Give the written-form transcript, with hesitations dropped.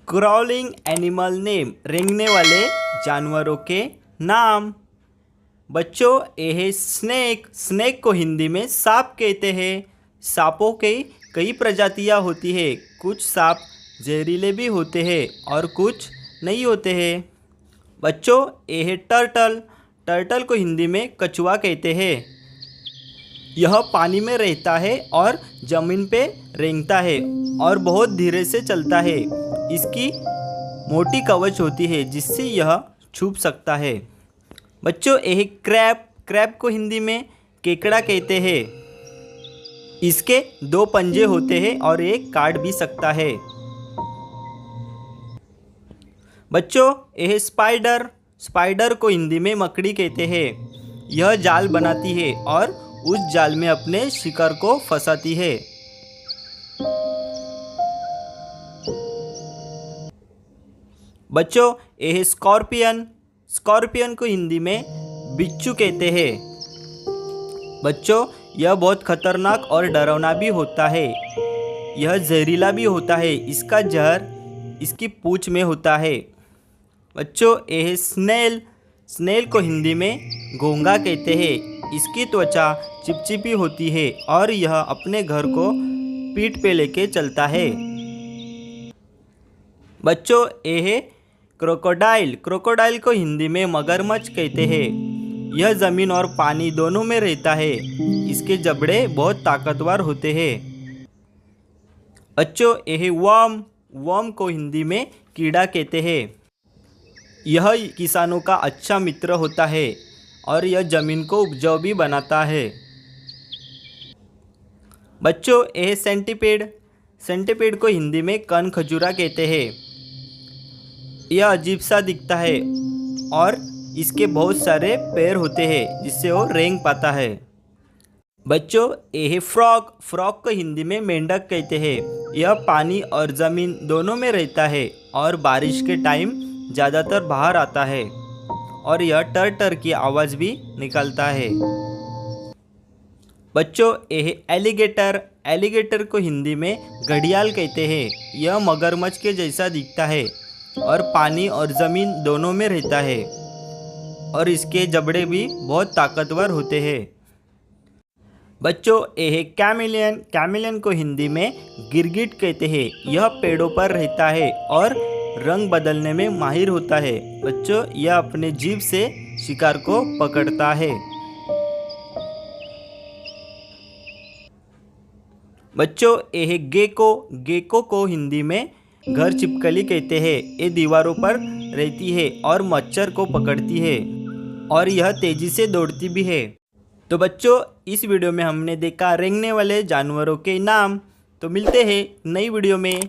Crawling animal name, रेंगने वाले जानवरों के नाम। बच्चों, ये है स्नेक। स्नेक को हिंदी में सांप कहते हैं। सांपों के कई प्रजातियां होती है। कुछ सांप जहरीले भी होते हैं और कुछ नहीं होते हैं। बच्चों, ये है टर्टल। टर्टल को हिंदी में कछुआ कहते हैं। यह पानी में रहता है और ज़मीन पे रेंगता है और बहुत धीरे से चलता है। इसकी मोटी कवच होती है जिससे यह छुप सकता है। बच्चों, यह क्रैब। क्रैब को हिंदी में केकड़ा कहते हैं। इसके 2 पंजे होते हैं और एक काट भी सकता है। बच्चों, यह स्पाइडर। स्पाइडर को हिंदी में मकड़ी कहते हैं। यह जाल बनाती है और उस जाल में अपने शिकार को फंसाती है। बच्चों, यह स्कॉर्पियन। स्कॉर्पियन को हिंदी में बिच्छू कहते हैं। बच्चों, यह बहुत खतरनाक और डरावना भी होता है। यह जहरीला भी होता है। इसका जहर इसकी पूंछ में होता है। बच्चों, यह स्नेल। स्नेल को हिंदी में घोंघा कहते हैं। इसकी त्वचा चिपचिपी होती है और यह अपने घर को पीठ पे लेके चलता है। बच्चों, यह है क्रोकोडाइल। क्रोकोडाइल को हिंदी में मगरमच्छ कहते हैं। यह ज़मीन और पानी दोनों में रहता है। इसके जबड़े बहुत ताकतवर होते हैं। बच्चों, यह वर्म। वर्म को हिंदी में कीड़ा कहते हैं। यह किसानों का अच्छा मित्र होता है और यह ज़मीन को उपजाऊ भी बनाता है। बच्चों, यह सेंटीपीड। सेंटीपीड को हिंदी में कनखजूरा कहते हैं। यह अजीब सा दिखता है और इसके बहुत सारे पैर होते हैं जिससे वो रेंग पाता है। बच्चों, यह फ्रॉग। फ्रॉग को हिंदी में मेंढक कहते हैं। यह पानी और ज़मीन दोनों में रहता है और बारिश के टाइम ज़्यादातर बाहर आता है और यह टर टर की आवाज़ भी निकालता है। बच्चों, यह एलिगेटर। एलिगेटर को हिंदी में घड़ियाल कहते हैं। यह मगरमच्छ के जैसा दिखता है और पानी और ज़मीन दोनों में रहता है और इसके जबड़े भी बहुत ताकतवर होते हैं। बच्चों, यह कैमेलियन। कैमेलियन को हिंदी में गिरगिट कहते हैं। यह पेड़ों पर रहता है और रंग बदलने में माहिर होता है। बच्चों, यह अपने जीभ से शिकार को पकड़ता है। बच्चों, यह गेको। गेको को हिंदी में घर छिपकली कहते हैं। ये दीवारों पर रहती है और मच्छर को पकड़ती है और यह तेजी से दौड़ती भी है। तो बच्चों, इस वीडियो में हमने देखा रेंगने वाले जानवरों के नाम। तो मिलते हैं नई वीडियो में।